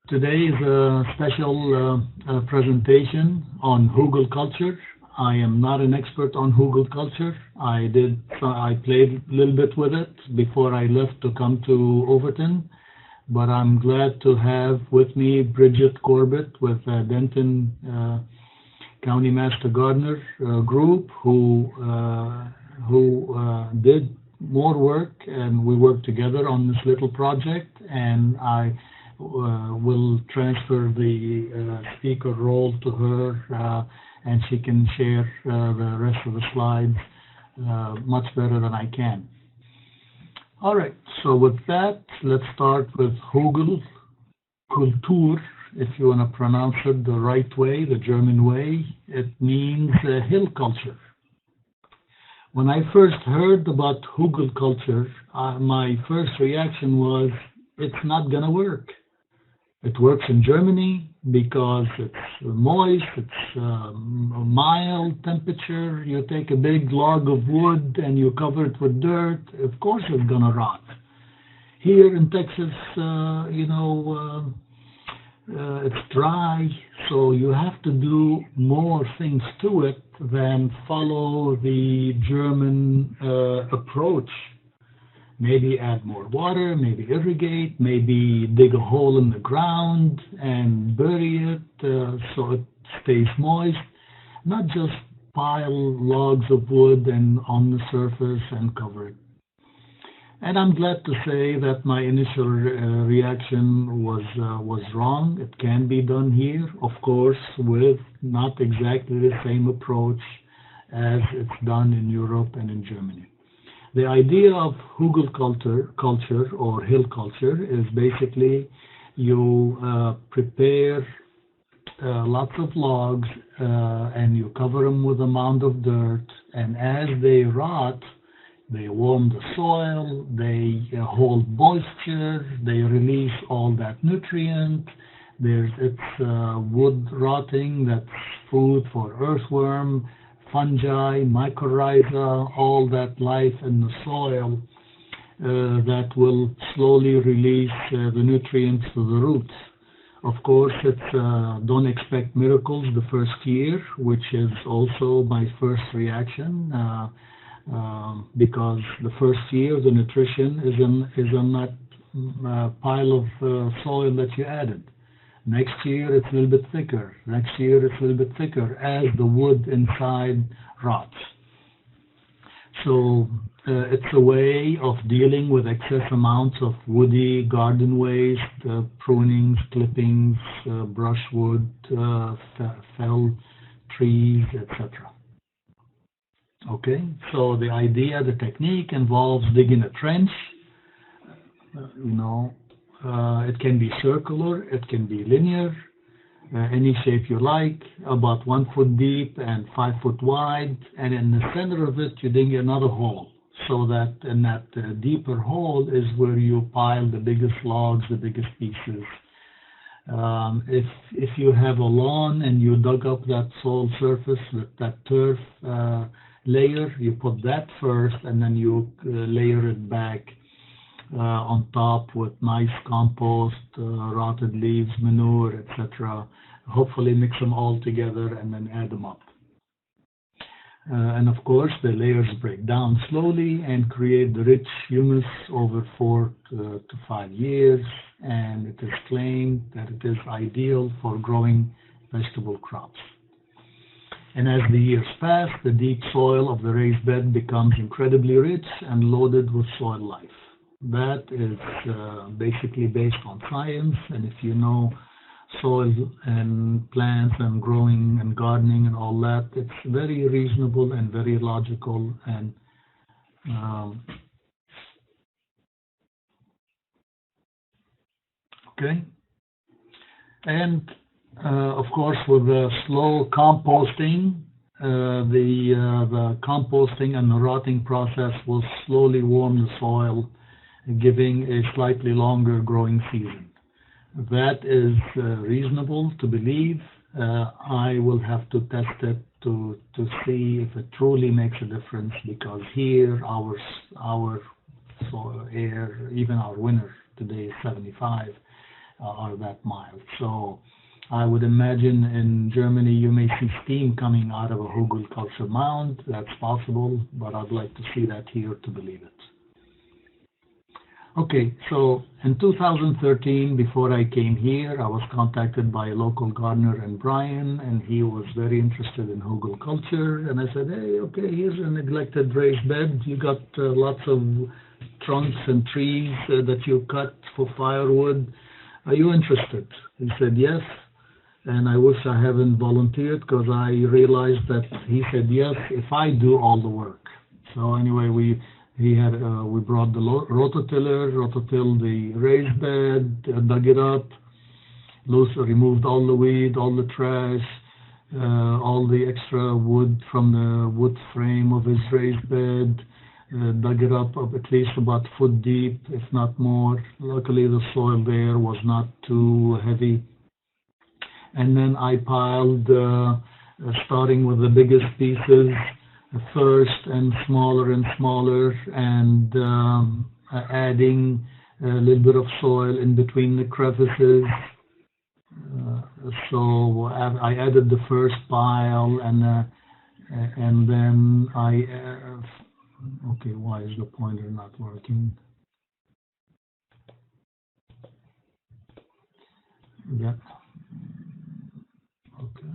Today is a special presentation on Hugelkulture. I am not an expert on Hugelkulture. I played a little bit with it before I left to come to Overton, but I'm glad to have with me Bridget Corbett with Denton County Master Gardener Group, who did more work, and we worked together on this little project. And I will transfer the speaker role to her, and she can share the rest of the slides much better than I can. All right, so with that, let's start with Hugelkultur. If you want to pronounce it the right way, the German way, it means hill culture. When I first heard about Hugelkulture, my first reaction was, it's not going to work. It works in Germany because it's moist, it's a mild temperature. You take a big log of wood and you cover it with dirt, of course it's going to rot. Here in Texas, it's dry, so you have to do more things to it than follow the German approach. Maybe add more water, maybe irrigate, maybe dig a hole in the ground and bury it so it stays moist. Not just pile logs of wood and on the surface and cover it. And I'm glad to say that my initial reaction was wrong. It can be done here, of course, with not exactly the same approach as it's done in Europe and in Germany. The idea of Hugelkulture or hill culture is basically you prepare lots of logs and you cover them with a mound of dirt, and as they rot, they warm the soil, they hold moisture, they release all that nutrient. It's wood rotting, that's food for earthworm, fungi, mycorrhiza, all that life in the soil that will slowly release the nutrients to the roots. Of course, don't expect miracles the first year, which is also my first reaction, because the first year the nutrition is on that pile of soil that you added. Next year it's a little bit thicker. Next year it's a little bit thicker as the wood inside rots. So it's a way of dealing with excess amounts of woody garden waste, prunings, clippings, brushwood, felled trees, etc. Okay, so the idea, the technique involves digging a trench, it can be circular, it can be linear, any shape you like, about 1 foot deep and 5 foot wide, and in the center of it you dig another hole, so that in that deeper hole is where you pile the biggest logs, the biggest pieces. If you have a lawn and you dug up that soil surface with that turf layer, you put that first and then you layer it back on top with nice compost, rotted leaves, manure, etc. Hopefully mix them all together and then add them up. And of course the layers break down slowly and create the rich humus over 4 to 5 years, and it is claimed that it is ideal for growing vegetable crops. And as the years pass, the deep soil of the raised bed becomes incredibly rich and loaded with soil life. That is basically based on science, and if you know soil and plants and growing and gardening and all that, it's very reasonable and very logical. And okay, and of course with the slow composting, the composting and the rotting process will slowly warm the soil, giving a slightly longer growing season. That is reasonable to believe. I will have to test it to see if it truly makes a difference, because here our soil air, even our winter today is 75, are that mild. So I would imagine in Germany you may see steam coming out of a Hugelkulture mound. That's possible, but I'd like to see that here to believe it. Okay, so in 2013, before I came here, I was contacted by a local gardener in Bryan, and he was very interested in Hugelkulture. And I said, hey, okay, here's a neglected raised bed. You got lots of trunks and trees that you cut for firewood. Are you interested? He said, yes. And I wish I hadn't volunteered because I realized that he said yes if I do all the work. So anyway, we brought the rototilled the raised bed, dug it up, removed all the weed, all the trash, all the extra wood from the wood frame of his raised bed, dug it up at least about a foot deep, if not more. Luckily, the soil there was not too heavy. And then I piled, starting with the biggest pieces first, and smaller, and adding a little bit of soil in between the crevices. So I added the first pile, and then okay, why is the pointer not working? Yeah. Okay.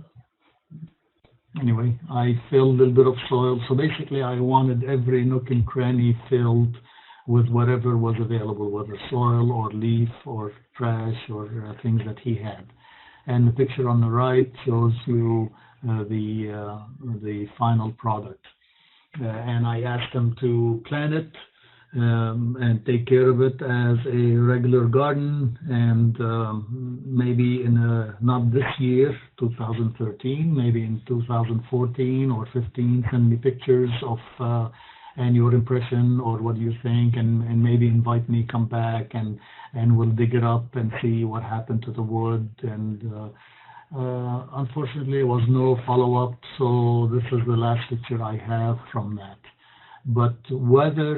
Anyway, I filled a little bit of soil. So basically, I wanted every nook and cranny filled with whatever was available, whether soil or leaf or trash or things that he had. And the picture on the right shows you the final product. And I asked him to plant it and take care of it as a regular garden, and maybe not this year, 2013, maybe in 2014 or 15, send me pictures of and your impression, or what do you think, and maybe invite me, come back, and we'll dig it up and see what happened to the wood. And unfortunately, there was no follow-up, so this is the last picture I have from that. But whether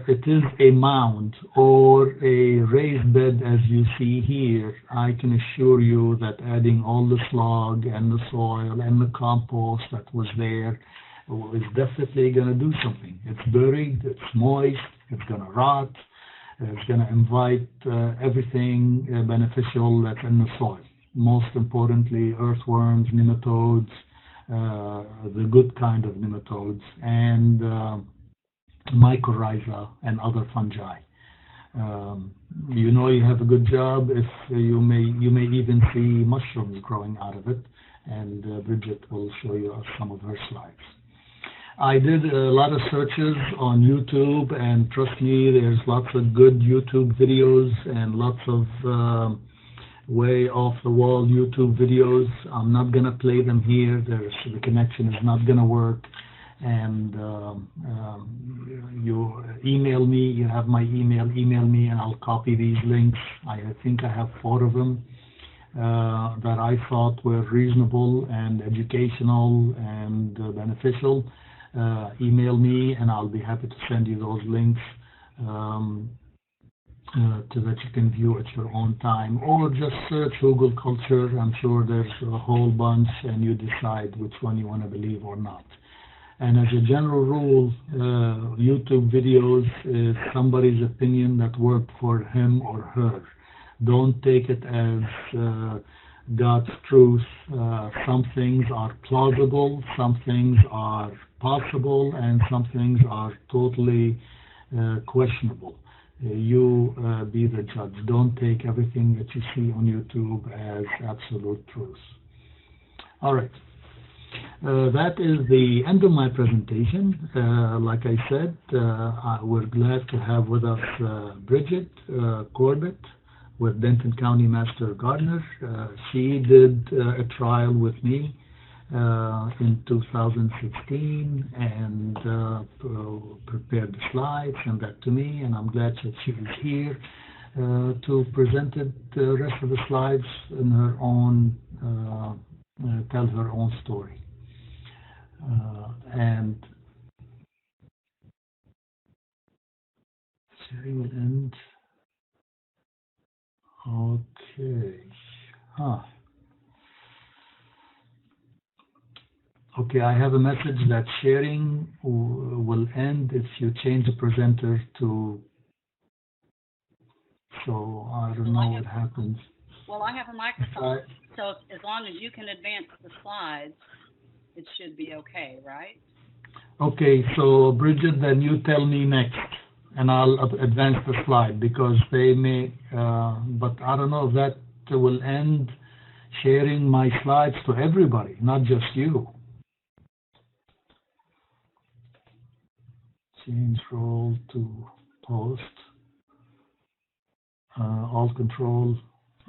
it is a mound or a raised bed, as you see here, I can assure you that adding all the slug and the soil and the compost that was there is definitely going to do something. It's buried, it's moist, it's going to rot, it's going to invite everything beneficial that's in the soil. Most importantly, earthworms, nematodes, the good kind of nematodes, and mycorrhiza and other fungi. You know you have a good job if you may even see mushrooms growing out of it, and Bridget will show you some of her slides. I did a lot of searches on YouTube, and trust me, there's lots of good YouTube videos and lots of way off the wall YouTube videos. I'm not going to play them here. The connection is not going to work. And you email me, you have my email me, and I'll copy these links. I think I have 4 of them that I thought were reasonable and educational and beneficial. Email me, and I'll be happy to send you those links so that you can view at your own time, or just search Hugelkulture. I'm sure there's a whole bunch, and you decide which one you want to believe or not. And as a general rule, YouTube videos is somebody's opinion that worked for him or her. Don't take it as God's truth. Some things are plausible, some things are possible, and some things are totally questionable. You be the judge. Don't take everything that you see on YouTube as absolute truth. All right. That is the end of my presentation. Like I said, we're glad to have with us Bridget Corbett with Denton County Master Gardener. She did a trial with me in 2016 and prepared the slides, sent that to me, and I'm glad that she was here to present the rest of the slides in her own, tell her own story. And sharing will end. Okay. Huh. Okay, I have a message that sharing will end if you change the presenter to, so I don't know what happens. Well, I have a microphone, so as long as you can advance the slides, it should be okay, right? Okay, so Bridget, then you tell me next, and I'll advance the slide because they may, but I don't know if that will end sharing my slides to everybody, not just you. Change role to post. Alt Control.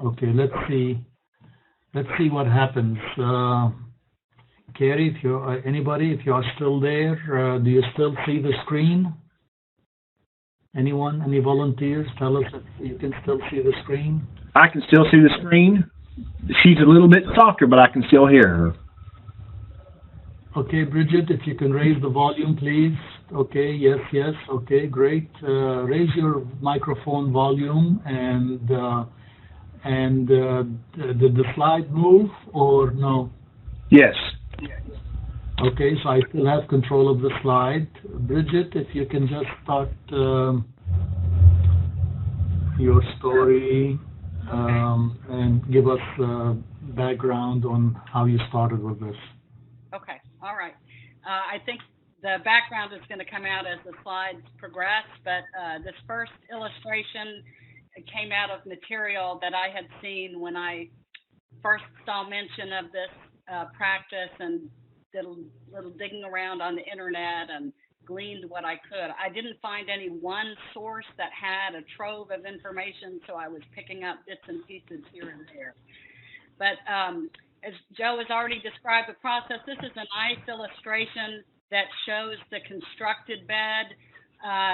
Okay, let's see. Let's see what happens. Carrie, if you anybody, if you are still there, do you still see the screen? Anyone? Any volunteers? Tell us if you can still see the screen. I can still see the screen. She's a little bit softer, but I can still hear her. Okay, Bridget, if you can raise the volume, please. Okay, yes, yes. Okay, great. Raise your microphone volume and did the slide move or no? Yes. Okay, so I still have control of the slide. Bridget, if you can just start your story and give us background on how you started with this. Okay, all right. I think the background is going to come out as the slides progress, but this first illustration came out of material that I had seen when I first saw mention of this practice and did a little digging around on the internet and gleaned what I could. I didn't find any one source that had a trove of information, so I was picking up bits and pieces here and there. But as Joe has already described the process, this is a nice illustration that shows the constructed bed.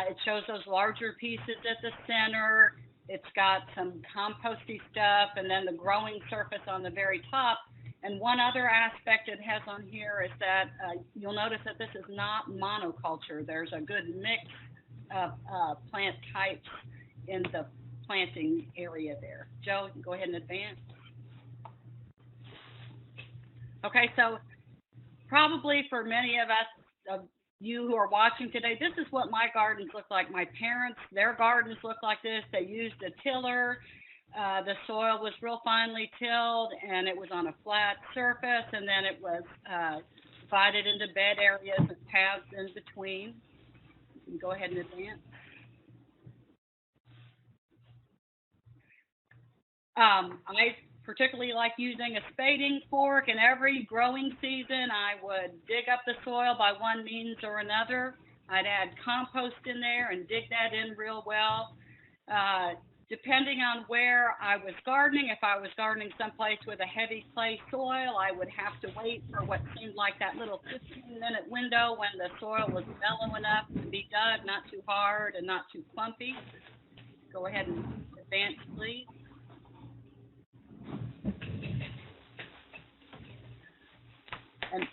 It shows those larger pieces at the center. It's got some composty stuff and then the growing surface on the very top. And one other aspect it has on here is that you'll notice that this is not monoculture. There's a good mix of plant types in the planting area there. Joe, you can go ahead and advance. Okay, so probably for many of us, of you who are watching today, this is what my gardens look like. My parents, their gardens look like this. They used a tiller. The soil was real finely tilled, and it was on a flat surface, and then it was divided into bed areas and paths in between. You can go ahead and advance. I particularly like using a spading fork, and every growing season I would dig up the soil by one means or another. I'd add compost in there and dig that in real well. Depending on where I was gardening, if I was gardening someplace with a heavy clay soil, I would have to wait for what seemed like that little 15-minute window when the soil was mellow enough to be dug, not too hard and not too clumpy. Go ahead and advance, please. And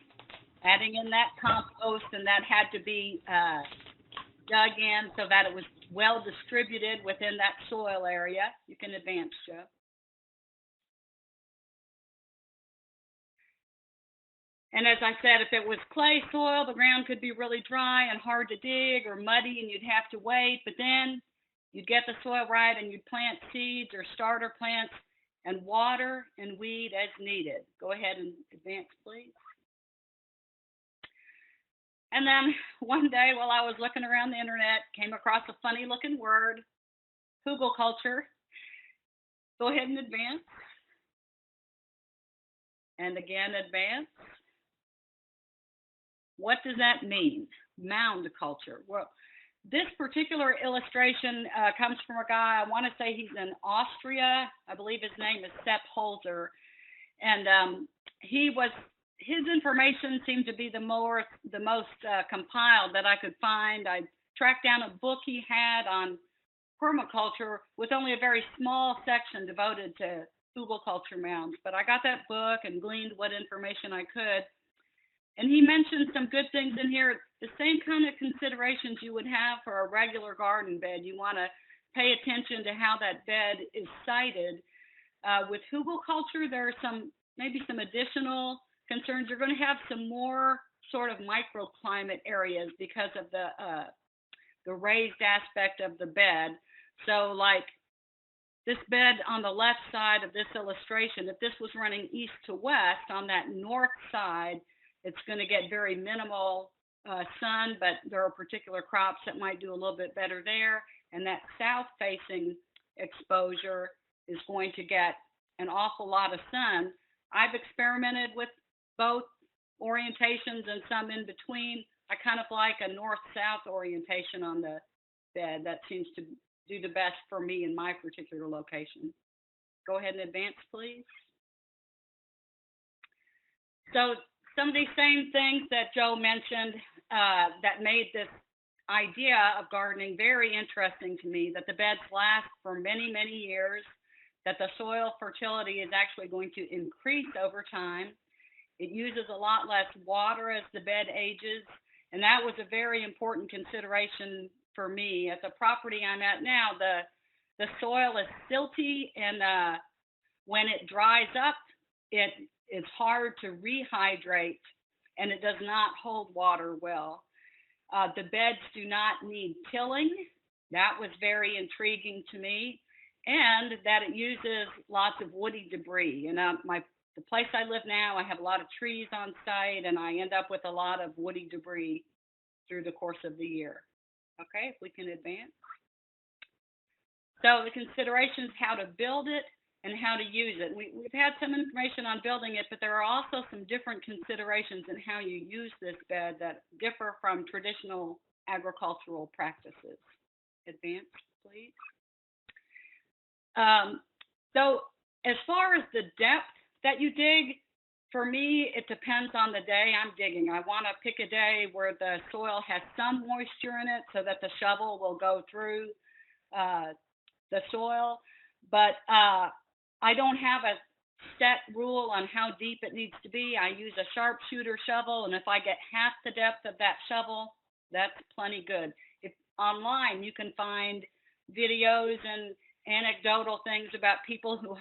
adding in that compost, and that had to be dug in so that it was well distributed within that soil area. You can advance, Joe. And as I said, if it was clay soil, the ground could be really dry and hard to dig or muddy, and you'd have to wait. But then you'd get the soil right, and you'd plant seeds or starter plants and water and weed as needed. Go ahead and advance, please. And then one day while I was looking around the internet, came across a funny looking word, Hugelkulture. Go ahead and advance. And again, advance. What does that mean? Mound culture. Well, this particular illustration comes from a guy, I want to say he's in Austria. I believe his name is Sepp Holzer. And his information seemed to be the most compiled that I could find. I tracked down a book he had on permaculture with only a very small section devoted to Hugelkulture mounds. But I got that book and gleaned what information I could. And he mentioned some good things in here, the same kind of considerations you would have for a regular garden bed. You want to pay attention to how that bed is sited. With Hugelkulture, there are maybe some additional concerns. You're going to have some more sort of microclimate areas because of the raised aspect of the bed. So like this bed on the left side of this illustration, if this was running east to west, on that north side, it's going to get very minimal sun, but there are particular crops that might do a little bit better there. And that south-facing exposure is going to get an awful lot of sun. I've experimented with both orientations and some in between. I kind of like a north-south orientation on the bed. That seems to do the best for me in my particular location. Go ahead and advance, please. So some of these same things that Joe mentioned that made this idea of gardening very interesting to me, that the beds last for many, many years, that the soil fertility is actually going to increase over time. It uses a lot less water as the bed ages, and that was a very important consideration for me. At the property I'm at now, the soil is silty, and when it dries up, it's hard to rehydrate, and it does not hold water well. The beds do not need tilling. That was very intriguing to me, and that it uses lots of woody debris. And the place I live now, I have a lot of trees on site, and I end up with a lot of woody debris through the course of the year. Okay, if we can advance. So the considerations, how to build it and how to use it. We've had some information on building it, but there are also some different considerations in how you use this bed that differ from traditional agricultural practices. Advance, please. So as far as the depth that you dig, for me, it depends on the day I'm digging. I want to pick a day where the soil has some moisture in it so that the shovel will go through the soil. But I don't have a set rule on how deep it needs to be. I use a sharpshooter shovel, and if I get half the depth of that shovel, that's plenty good. If online, you can find videos and anecdotal things about people who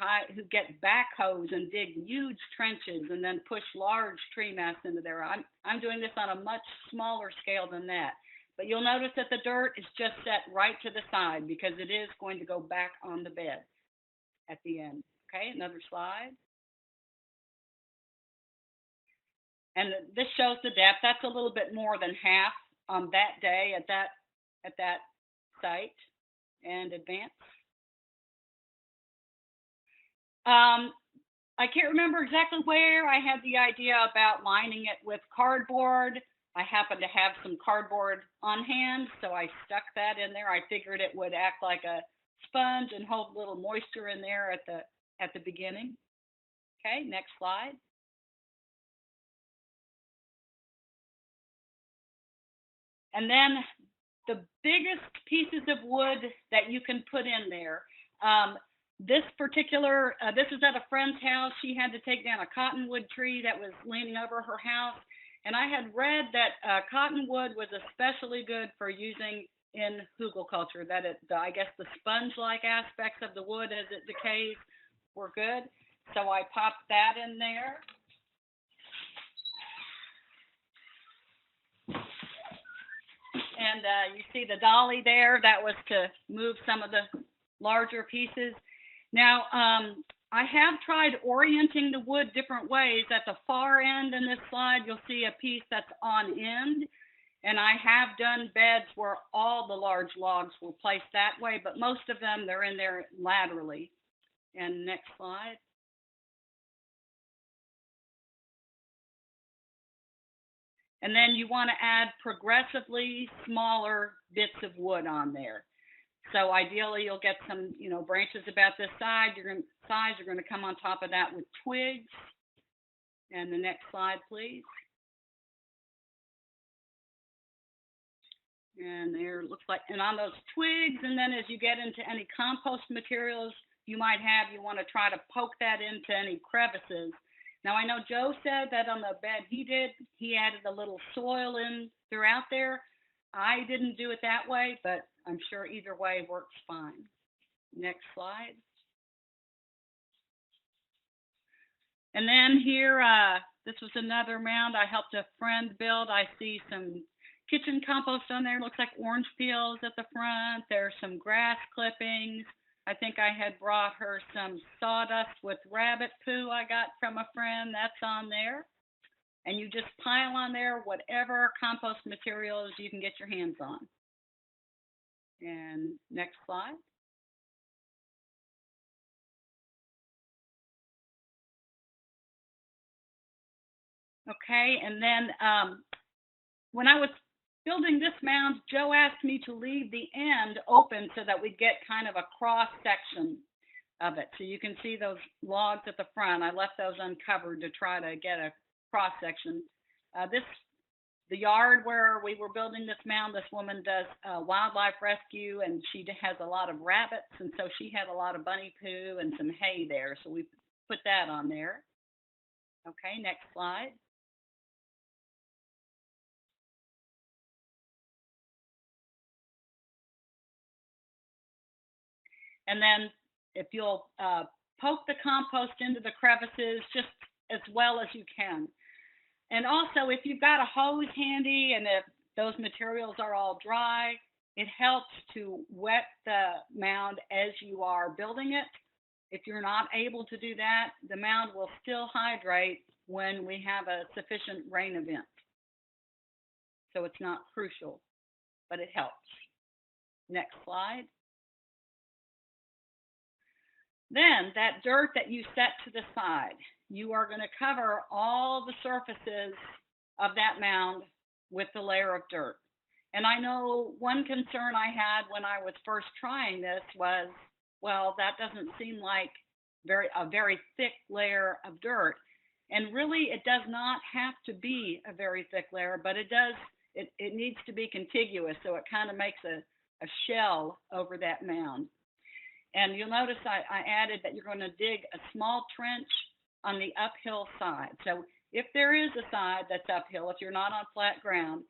get backhoes and dig huge trenches and then push large tree mass into there. I'm doing this on a much smaller scale than that. But you'll notice that the dirt is just set right to the side because it is going to go back on the bed at the end. Okay, another slide. And this shows the depth. That's a little bit more than half on that day at that site. And advance. I can't remember exactly where I had the idea about lining it with cardboard. I happened to have some cardboard on hand, so I stuck that in there. I figured it would act like a sponge and hold a little moisture in there at the beginning. Okay, next slide. And then the biggest pieces of wood that you can put in there. This is at a friend's house. She had to take down a cottonwood tree that was leaning over her house. And I had read that cottonwood was especially good for using in Hugelkulture, that I guess the sponge-like aspects of the wood as it decays were good. So I popped that in there. And you see the dolly there, that was to move some of the larger pieces. Now, I have tried orienting the wood different ways. At the far end in this slide, you'll see a piece that's on end. And I have done beds where all the large logs were placed that way, but most of them, they're in there laterally. And next slide. And then you want to add progressively smaller bits of wood on there. So ideally, you'll get some, branches about this size. You're going to come on top of that with twigs. And the next slide, please. And there looks like, and on those twigs, and then as you get into any compost materials you might have, you want to try to poke that into any crevices. Now, I know Joe said that on the bed he added a little soil in throughout there. I didn't do it that way, but I'm sure either way works fine. Next slide. And then here, this was another mound I helped a friend build. I see some kitchen compost on there. Looks like orange peels at the front. There's some grass clippings. I think I had brought her some sawdust with rabbit poo I got from a friend. That's on there. And you just pile on there whatever compost materials you can get your hands on. And next slide. Okay, and then when I was building this mound, Joe asked me to leave the end open so that we'd get kind of a cross section of it. So you can see those logs at the front. I left those uncovered to try to get a cross section. The yard where we were building this mound, this woman does wildlife rescue, and she has a lot of rabbits, and so she had a lot of bunny poo and some hay there, so we put that on there. Okay, next slide. And then if you'll poke the compost into the crevices just as well as you can. And also, if you've got a hose handy and if those materials are all dry, it helps to wet the mound as you are building it. If you're not able to do that, the mound will still hydrate when we have a sufficient rain event. So it's not crucial, but it helps. Next slide. Then that dirt that you set to the side, you are going to cover all the surfaces of that mound with the layer of dirt. And I know one concern I had when I was first trying this was, well, that doesn't seem like a very thick layer of dirt. And really, it does not have to be a very thick layer, but it does. It needs to be contiguous, so it kind of makes a shell over that mound. And you'll notice I added that you're going to dig a small trench on the uphill side. So if there is a side that's uphill, if you're not on flat ground,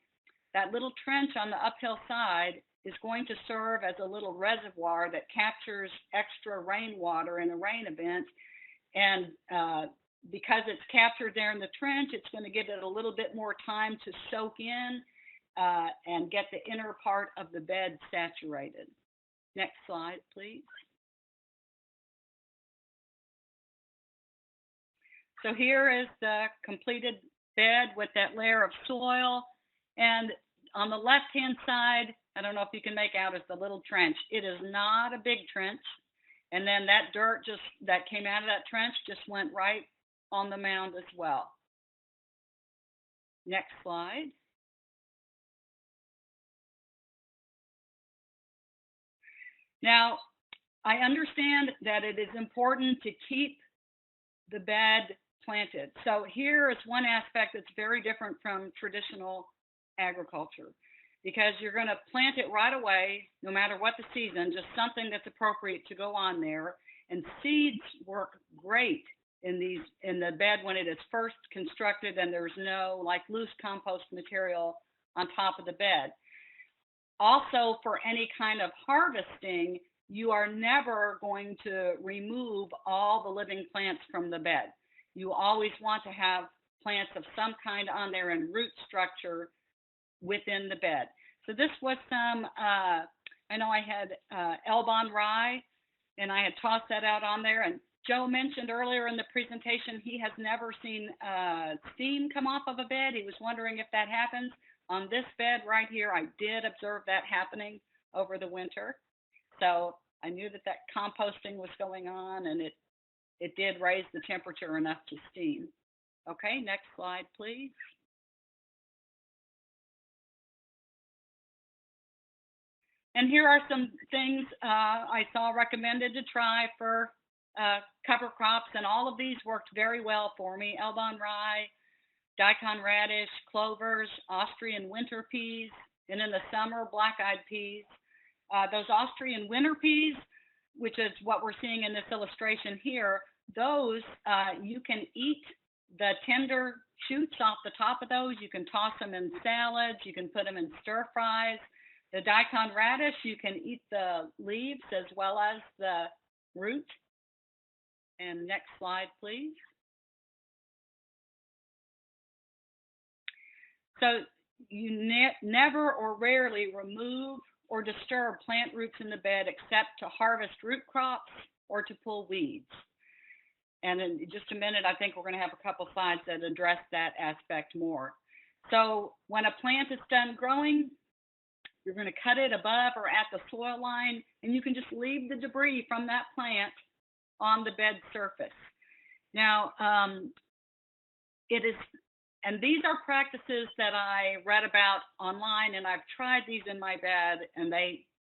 that little trench on the uphill side is going to serve as a little reservoir that captures extra rainwater in a rain event. And because it's captured there in the trench, it's going to give it a little bit more time to soak in and get the inner part of the bed saturated. Next slide, please. So here is the completed bed with that layer of soil. And on the left-hand side, I don't know if you can make out, is the little trench. It is not a big trench. And then that dirt that came out of that trench just went right on the mound as well. Next slide. Now, I understand that it is important to keep the bed planted. So here is one aspect that's very different from traditional agriculture, because you're going to plant it right away, no matter what the season, just something that's appropriate to go on there. And seeds work great in the bed when it is first constructed and there's no like loose compost material on top of the bed. Also, for any kind of harvesting, you are never going to remove all the living plants from the bed. You always want to have plants of some kind on there and root structure within the bed. So this was some, I know I had Elbon rye, and I had tossed that out on there. And Joe mentioned earlier in the presentation he has never seen steam come off of a bed. He was wondering if that happens. On this bed right here, I did observe that happening over the winter. So I knew that composting was going on, and it did raise the temperature enough to steam. Okay, next slide, please. And here are some things I saw recommended to try for cover crops, and all of these worked very well for me. Elbon rye, daikon radish, clovers, Austrian winter peas, and in the summer, black-eyed peas. Those Austrian winter peas, which is what we're seeing in this illustration here, those you can eat the tender shoots off the top of those. You can toss them in salads. You can put them in stir fries. The daikon radish, you can eat the leaves as well as the root. And next slide, please. So you never or rarely remove or disturb plant roots in the bed except to harvest root crops or to pull weeds. And in just a minute, I think we're going to have a couple slides that address that aspect more. So when a plant is done growing, you're going to cut it above or at the soil line, and you can just leave the debris from that plant on the bed surface. Now, and these are practices that I read about online, and I've tried these in my bed, and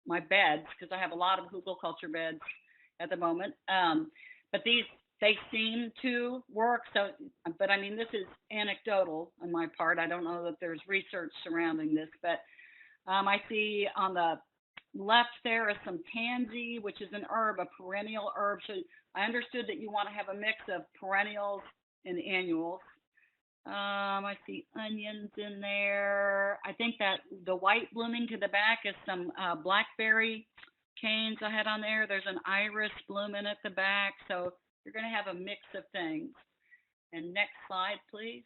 my beds, because I have a lot of Hugelkulture beds at the moment. But they seem to work. So, but I mean, this is anecdotal on my part. I don't know that there's research surrounding this, but I see on the left there is some tansy, which is an herb, a perennial herb. So I understood that you want to have a mix of perennials and annuals. I see onions in there. I think that the white blooming to the back is some blackberry canes I had on there. There's an iris blooming at the back. So you're going to have a mix of things. And next slide, please.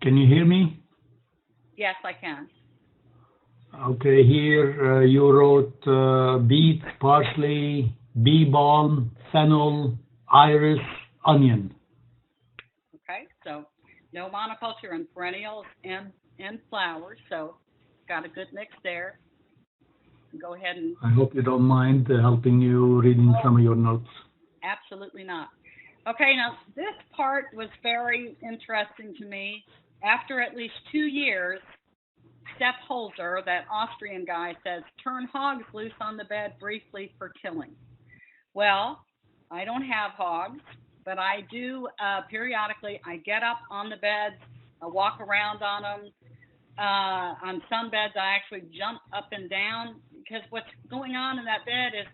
Can you hear me? Yes, I can. Okay, here you wrote beet, parsley, bee balm, fennel, iris, onion. Okay, so no monoculture and perennials and flowers, so got a good mix there. Go ahead and... I hope you don't mind helping you reading some of your notes. Absolutely not. Okay, now this part was very interesting to me. After at least 2 years, Steph Holzer, that Austrian guy, says, turn hogs loose on the bed briefly for killing. Well, I don't have hogs, but I do periodically. I get up on the beds, I walk around on them. On some beds, I actually jump up and down because what's going on in that bed is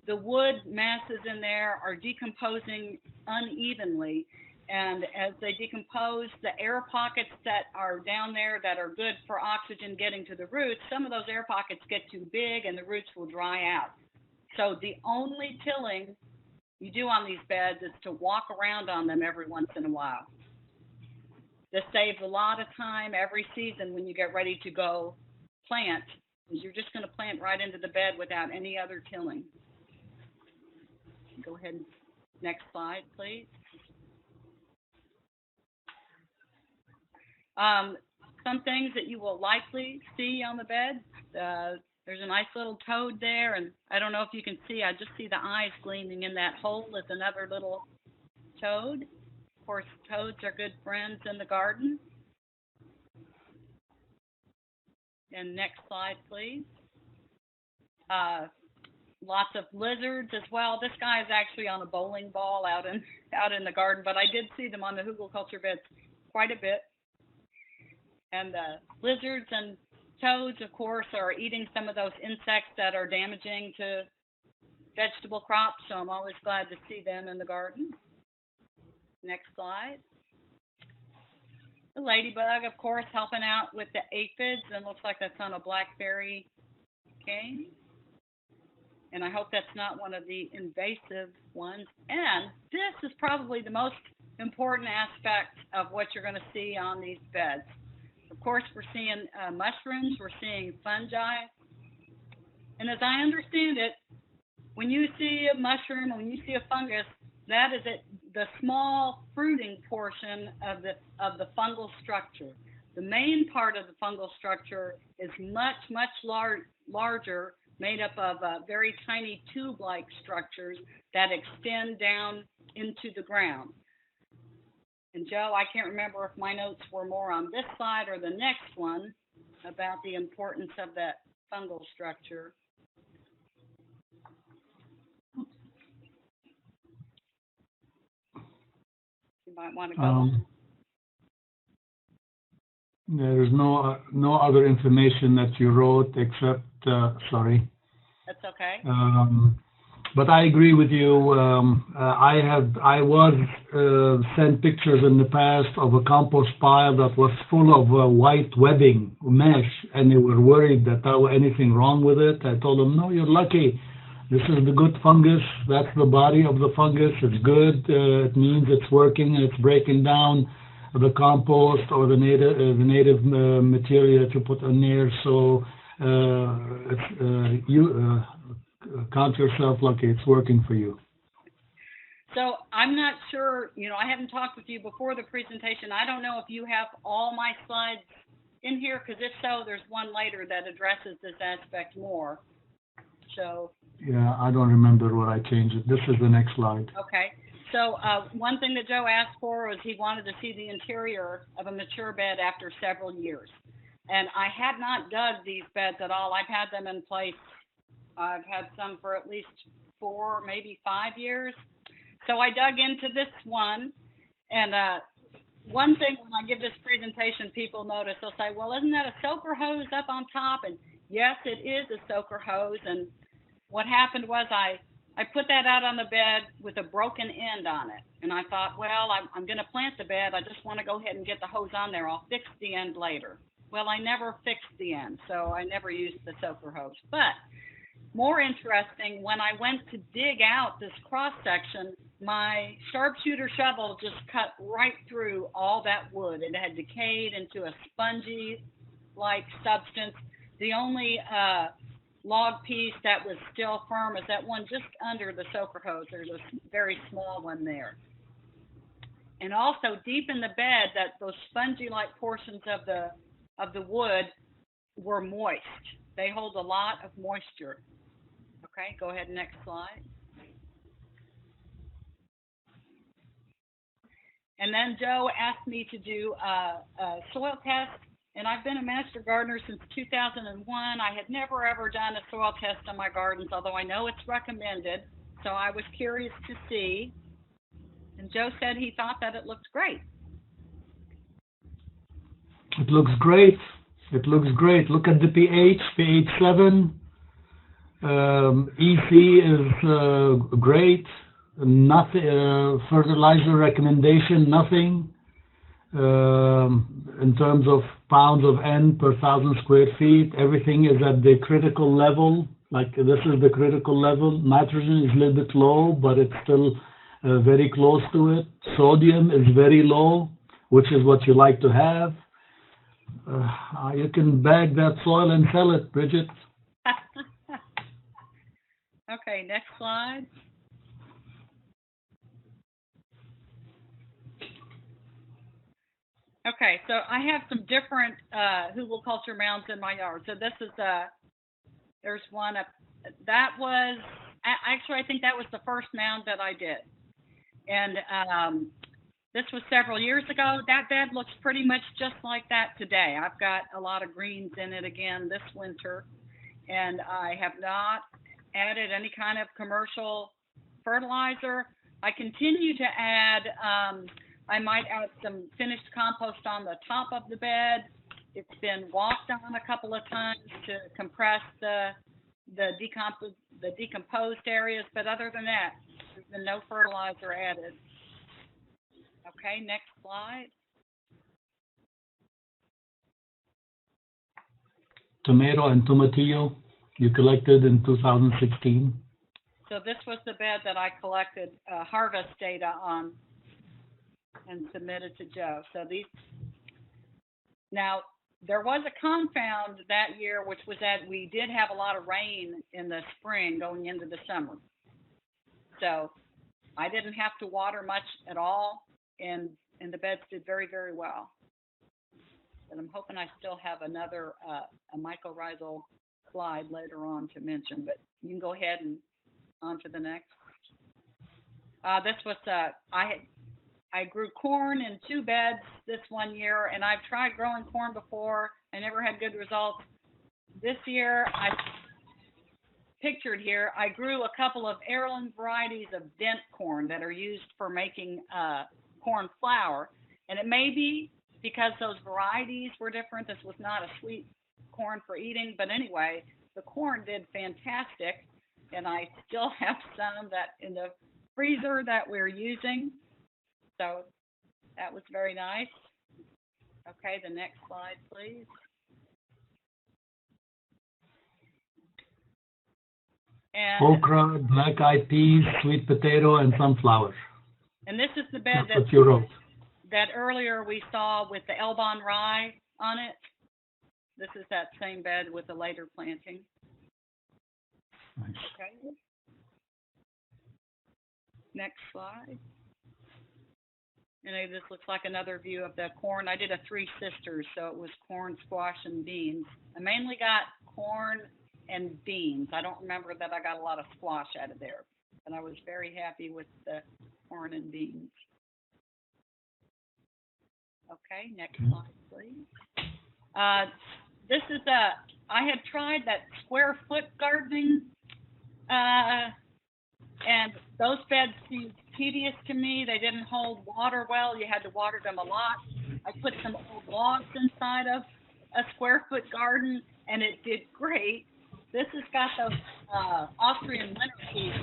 the wood masses in there are decomposing unevenly. And as they decompose, the air pockets that are down there that are good for oxygen getting to the roots, some of those air pockets get too big and the roots will dry out. So the only tilling you do on these beds is to walk around on them every once in a while. This saves a lot of time every season when you get ready to go plant, because you're just going to plant right into the bed without any other tilling. Go ahead. Next slide, please. Some things that you will likely see on the bed. There's a nice little toad there, and I don't know if you can see, I just see the eyes gleaming in that hole. It's another little toad. Of course, toads are good friends in the garden. And next slide, please. Lots of lizards as well. This guy is actually on a bowling ball out in the garden, but I did see them on the Hugelkulture beds quite a bit. And lizards and toads, of course, are eating some of those insects that are damaging to vegetable crops, so I'm always glad to see them in the garden. Next slide. The ladybug, of course, helping out with the aphids, and looks like that's on a blackberry cane. And I hope that's not one of the invasive ones. And this is probably the most important aspect of what you're going to see on these beds. Of course, we're seeing mushrooms, we're seeing fungi. And as I understand it, when you see a mushroom, when you see a fungus, that is the small fruiting portion of the fungal structure. The main part of the fungal structure is much, much larger, made up of very tiny tube-like structures that extend down into the ground. And Joe, I can't remember if my notes were more on this slide or the next one about the importance of that fungal structure. You might want to go on. There is no other information that you wrote except, sorry. That's okay. But I agree with you. I was sent pictures in the past of a compost pile that was full of white webbing mesh, and they were worried that there was anything wrong with it. I told them, no, you're lucky. This is the good fungus. That's the body of the fungus. It's good. It means it's working. It's breaking down the compost or the native material that you put in there. So you count yourself lucky. It's working for you. So I'm not sure, I haven't talked with you before the presentation. I don't know if you have all my slides in here, because if so, there's one later that addresses this aspect more. So. Yeah, I don't remember what I changed it. This is the next slide. Okay. So one thing that Joe asked for was he wanted to see the interior of a mature bed after several years. And I had not dug these beds at all. I've had them in place. I've had some for at least 4, maybe 5 years. So I dug into this one, and one thing when I give this presentation, people notice, they'll say, well, isn't that a soaker hose up on top? And yes, it is a soaker hose. And what happened was I put that out on the bed with a broken end on it. And I thought, well, I'm going to plant the bed. I just want to go ahead and get the hose on there. I'll fix the end later. Well, I never fixed the end, so I never used the soaker hose. But more interesting, when I went to dig out this cross section, my sharpshooter shovel just cut right through all that wood. It had decayed into a spongy-like substance. The only log piece that was still firm is that one just under the soaker hose. There's a very small one there. And also deep in the bed, that those spongy-like portions of the wood were moist. They hold a lot of moisture. Okay, go ahead, next slide. And then Joe asked me to do a soil test, and I've been a master gardener since 2001. I had never ever done a soil test on my gardens, although I know it's recommended. So I was curious to see, and Joe said he thought that it looked great. It looks great. It looks great. Look at the pH 7. EC is great. Nothing. Fertilizer recommendation, nothing. In terms of pounds of N per 1,000 square feet, everything is at the critical level. Like this is the critical level. Nitrogen is a little bit low, but it's still very close to it. Sodium is very low, which is what you like to have. You can bag that soil and sell it, Bridget. Okay, next slide. Okay, so I have some different Hugelkulture mounds in my yard. So this is there's one up, that was, actually I think that was the first mound that I did. And this was several years ago. That bed looks pretty much just like that today. I've got a lot of greens in it again this winter, and I have not added any kind of commercial fertilizer. I continue to add, I might add some finished compost on the top of the bed. It's been walked on a couple of times to compress the decomposed areas, but other than that, there's been no fertilizer added. Okay, next slide. Tomato and tomatillo you collected in 2016. So this was the bed that I collected harvest data on and submitted to Joe. So these, now there was a confound that year, which was that we did have a lot of rain in the spring going into the summer. So I didn't have to water much at all, and the beds did very, very well. And I'm hoping I still have another a mycorrhizal slide later on to mention, but you can go ahead and on to the next. This was I grew corn in 2 beds this one year, and I've tried growing corn before. I never had good results. This year, I pictured here, I grew a couple of heirloom varieties of dent corn that are used for making corn flour. And it may be because those varieties were different. This was not a sweet corn for eating. But anyway, the corn did fantastic. And I still have some that in the freezer that we're using. So that was very nice. Okay, the next slide, please. And, Okra, black-eyed peas, sweet potato, and sunflower. and this is the bed That's what you wrote. that earlier we saw with the Elbon rye on it. This is that same bed with the later planting. Nice. Okay. Next slide. And this looks like another view of the corn. I did a Three Sisters, so it was corn, squash, and beans. I mainly got corn and beans. I don't remember that I got a lot of squash out of there, but I was very happy with the corn and beans. Okay, next slide, please. This is I had tried that square foot gardening, and those beds seemed tedious to me. They didn't hold water well. You had to water them a lot. I put some old logs inside of a square foot garden, and it did great. This has got those Austrian winter peas.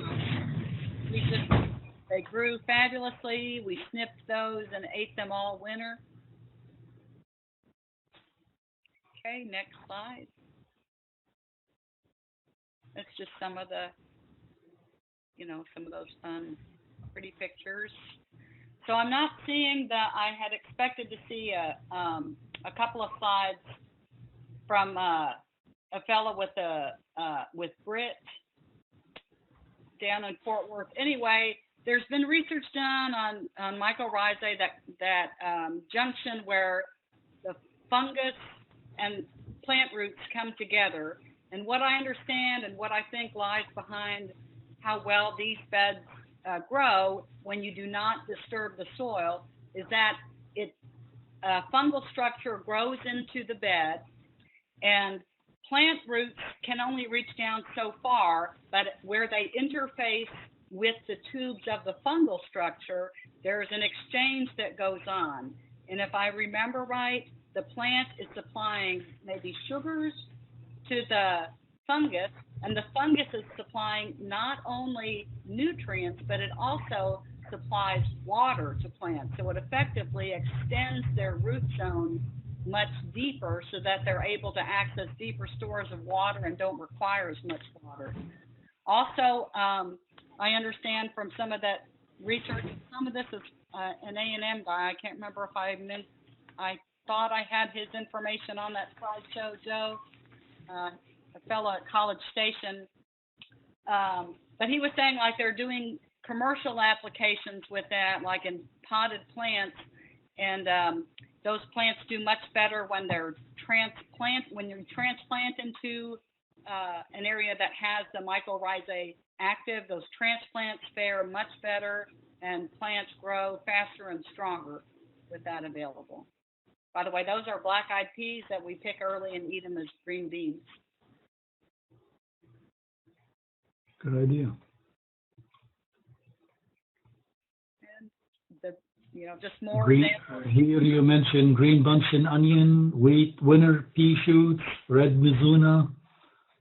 They grew fabulously. We snipped those and ate them all winter. Okay, next slide. That's just some of the, some of those fun, pretty pictures. So I'm not seeing that. I had expected to see a couple of slides from a fellow with Brit down in Fort Worth. Anyway, there's been research done on mycorrhizae that junction where the fungus and plant roots come together. And what I understand and what I think lies behind how well these beds grow when you do not disturb the soil is that fungal structure grows into the bed, and plant roots can only reach down so far, but where they interface with the tubes of the fungal structure, there's an exchange that goes on. And if I remember right, the plant is supplying maybe sugars to the fungus, and the fungus is supplying not only nutrients, but it also supplies water to plants. So it effectively extends their root zone much deeper so that they're able to access deeper stores of water and don't require as much water. Also, I understand from some of that research, some of this is an A&M guy. I can't remember if I thought I had his information on that slideshow, Joe, a fellow at College Station. But he was saying like they're doing commercial applications with that, like in potted plants, and those plants do much better when they're when you transplant into an area that has the mycorrhizae active. Those transplants fare much better, and plants grow faster and stronger with that available. By the way, those are black-eyed peas that we pick early and eat them as green beans. Good idea. And just more Green, examples. here you mentioned green bunchen onion, wheat, winter pea shoots, red mizuna.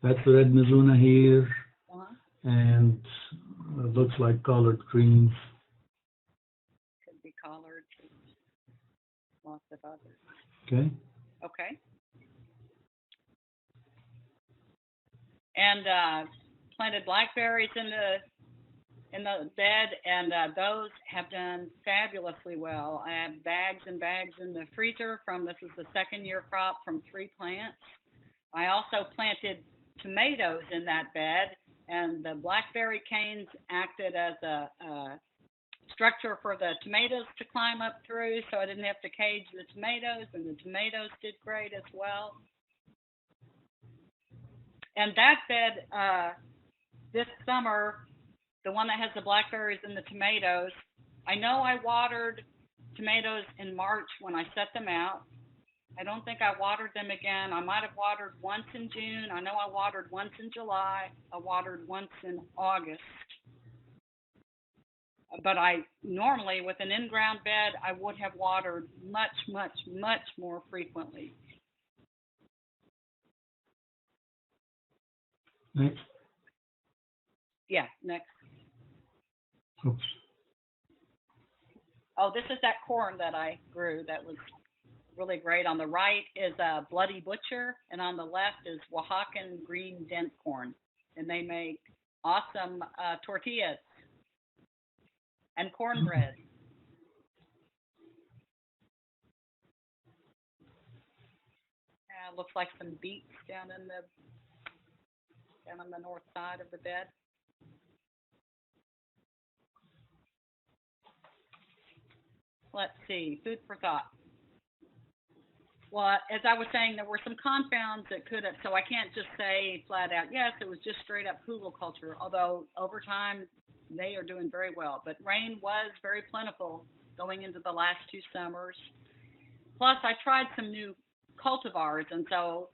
That's the red mizuna here. And it looks like collard greens. Could be collard. Lots of others. Okay. Okay. And planted blackberries in the bed, and those have done fabulously well. I have bags and bags in the freezer this is the second year crop from 3 plants. I also planted tomatoes in that bed, and the blackberry canes acted as a structure for the tomatoes to climb up through, so I didn't have to cage the tomatoes, and the tomatoes did great as well. And that bed, this summer, the one that has the blackberries and the tomatoes, I know I watered tomatoes in March when I set them out. I don't think I watered them again. I might have watered once in June. I know I watered once in July. I watered once in August. But normally, with an in-ground bed, I would have watered much, much, much more frequently. Next. Yeah, next. Oops. Oh, this is that corn that I grew that was really great. On the right is a Bloody Butcher, and on the left is Oaxacan green dent corn. And they make awesome tortillas and cornbread. Looks like some beets down on the north side of the bed. Let's see, food for thought. Well, as I was saying, there were some confounds that could have, so I can't just say flat out, yes, it was just straight up Hugelkulture, although over time they are doing very well. But rain was very plentiful going into the last 2 summers. Plus, I tried some new cultivars, and so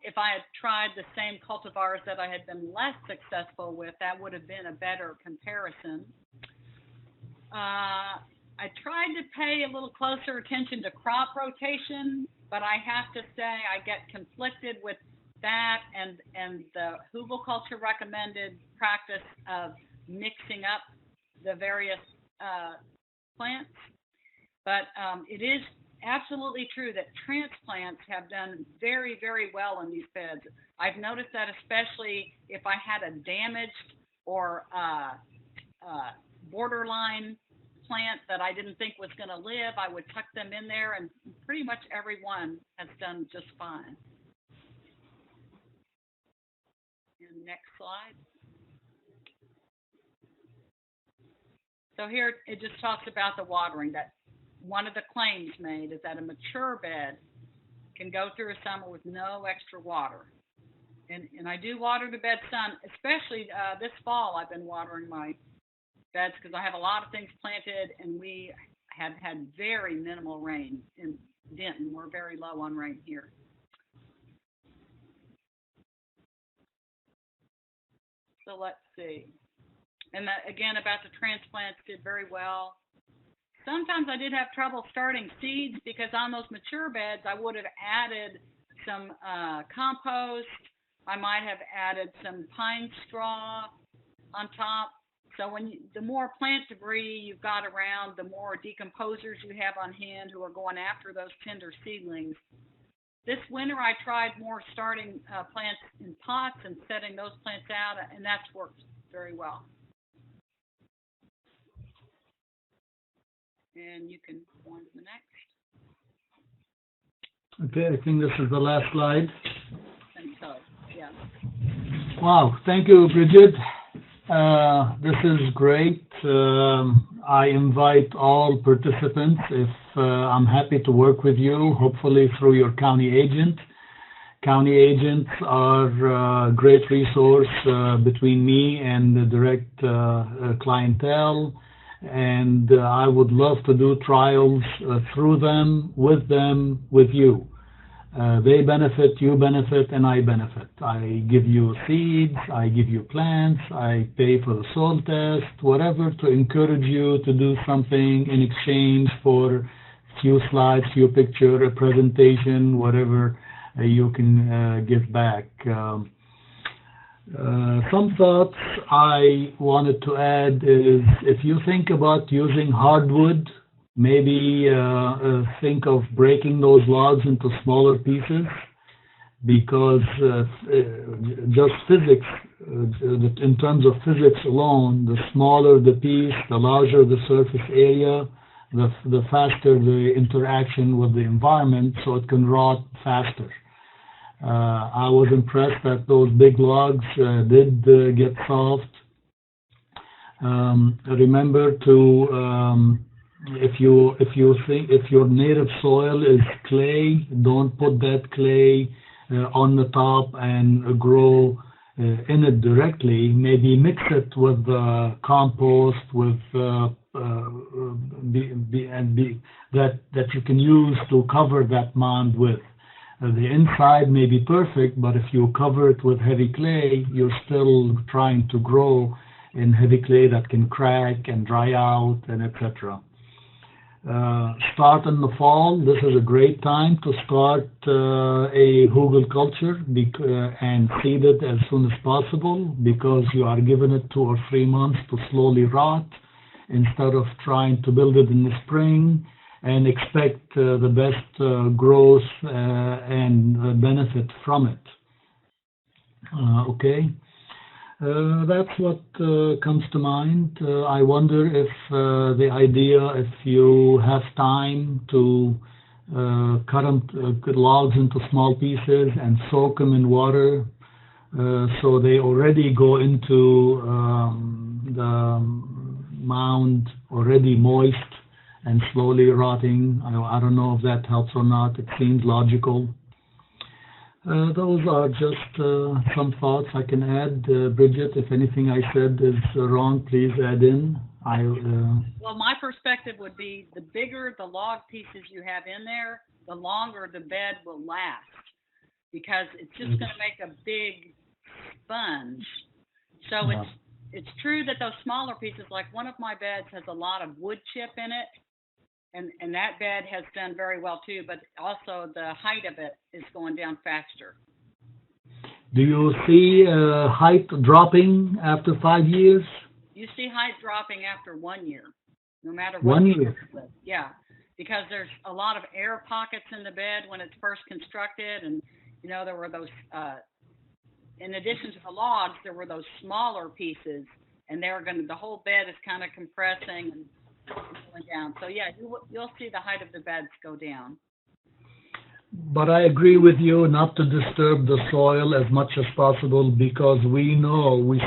if I had tried the same cultivars that I had been less successful with, that would have been a better comparison. I tried to pay a little closer attention to crop rotation, but I have to say I get conflicted with that and the Hugelkulture recommended practice of mixing up the various plants. But it is absolutely true that transplants have done very, very well in these beds. I've noticed that especially if I had a damaged or borderline plant that I didn't think was going to live, I would tuck them in there, and pretty much every one has done just fine. And next slide. So here it just talks about the watering. That one of the claims made is that a mature bed can go through a summer with no extra water. And I do water the bed some, especially this fall I've been watering my beds because I have a lot of things planted, and we have had very minimal rain in Denton. We're very low on rain here. So let's see. And that, again, about the transplants, did very well. Sometimes I did have trouble starting seeds because on those mature beds, I would have added some compost. I might have added some pine straw on top. So the more plant debris you've got around, the more decomposers you have on hand who are going after those tender seedlings. This winter, I tried more starting plants in pots and setting those plants out, and that's worked very well. And you can go on to the next. Okay, I think this is the last slide. And so, yeah. Wow, thank you, Bridget. This is great. I invite all participants, if I'm happy to work with you, hopefully through your county agent. County agents are a great resource between me and the direct clientele, and I would love to do trials through them, with you. They benefit, you benefit, and I benefit. I give you seeds, I give you plants, I pay for the soil test, whatever, to encourage you to do something in exchange for few slides, few picture, a presentation, whatever you can give back. Some thoughts I wanted to add is, if you think about using hardwood, maybe think of breaking those logs into smaller pieces, because just physics, in terms of physics alone, the smaller the piece, the larger the surface area, the faster the interaction with the environment, so it can rot faster. I was impressed that those big logs did get soft. Remember to if your native soil is clay, don't put that clay on the top and grow in it directly. Maybe mix it with compost, with that you can use to cover that mound with. The inside may be perfect, but if you cover it with heavy clay, you're still trying to grow in heavy clay that can crack and dry out, and etc. Start in the fall. This is a great time to start a Hugelkulture and seed it as soon as possible, because you are giving it 2 or 3 months to slowly rot, instead of trying to build it in the spring and expect the best growth and benefit from it. Okay. That's what comes to mind. I wonder if the idea, if you have time to cut logs into small pieces and soak them in water, so they already go into the mound already moist and slowly rotting. I don't know if that helps or not. It seems logical. Those are just some thoughts I can add. Bridget, if anything I said is wrong, please add in. Well, my perspective would be the bigger the log pieces you have in there, the longer the bed will last, because it's just going to make a big sponge. So it's true that those smaller pieces, like one of my beds has a lot of wood chip in it, and that bed has done very well too, but also the height of it is going down faster. Do you see height dropping after 5 years? You see height dropping after 1 year, no matter what. 1 year? Yeah, because there's a lot of air pockets in the bed when it's first constructed, and you know, there were those, in addition to the logs, there were those smaller pieces, and the whole bed is kind of compressing and going down. So yeah, you'll see the height of the beds go down. But I agree with you not to disturb the soil as much as possible, because we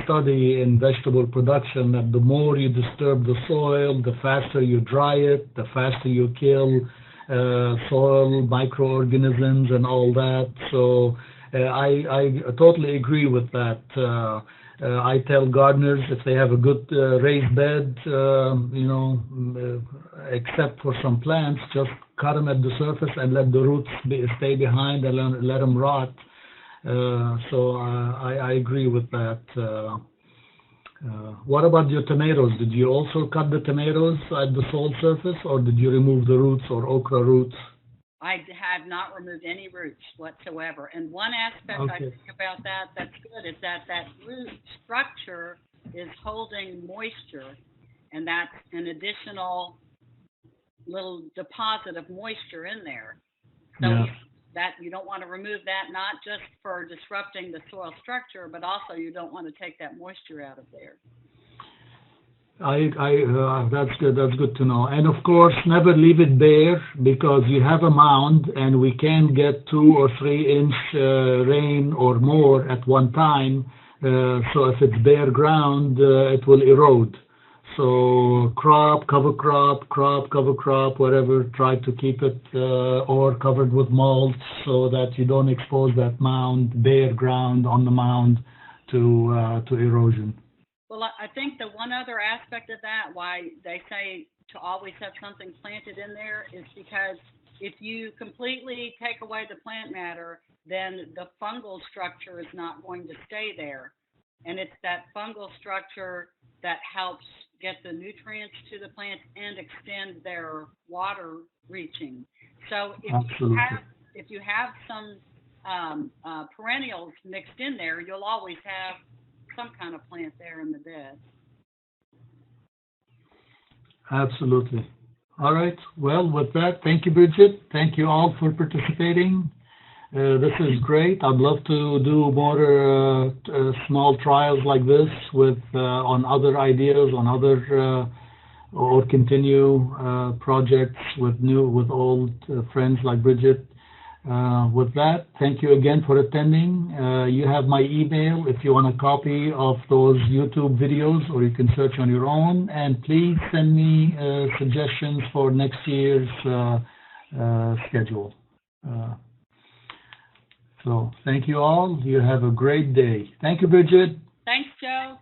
study in vegetable production that the more you disturb the soil, the faster you dry it, the faster you kill soil microorganisms and all that. So I totally agree with that. I tell gardeners, if they have a good raised bed, except for some plants, just cut them at the surface and let the roots stay behind and let them rot. So I agree with that. What about your tomatoes? Did you also cut the tomatoes at the soil surface, or did you remove the roots or okra roots? I have not removed any roots whatsoever. And one aspect I think about that's good is that root structure is holding moisture, and that's an additional little deposit of moisture in there. So that you don't want to remove that, not just for disrupting the soil structure, but also you don't want to take that moisture out of there. That's good. That's good to know. And of course, never leave it bare, because you have a mound, and we can get 2 or 3 inch rain or more at one time. So if it's bare ground, it will erode. So cover crop, whatever. Try to keep it or covered with mulch, so that you don't expose that mound, bare ground on the mound, to erosion. Well, I think the one other aspect of that, why they say to always have something planted in there, is because if you completely take away the plant matter, then the fungal structure is not going to stay there. And it's that fungal structure that helps get the nutrients to the plants and extend their water reaching. So if you have some perennials mixed in there, you'll always have some kind of plant there in the bed. Absolutely. All right. Well, with that, thank you, Bridget. Thank you all for participating. This is great. I'd love to do more small trials like this with on other ideas, on other or continue projects with old friends like Bridget. With that, thank you again for attending. You have my email if you want a copy of those YouTube videos, or you can search on your own. And please send me suggestions for next year's schedule. So thank you all. You have a great day. Thank you, Bridget. Thanks, Joe.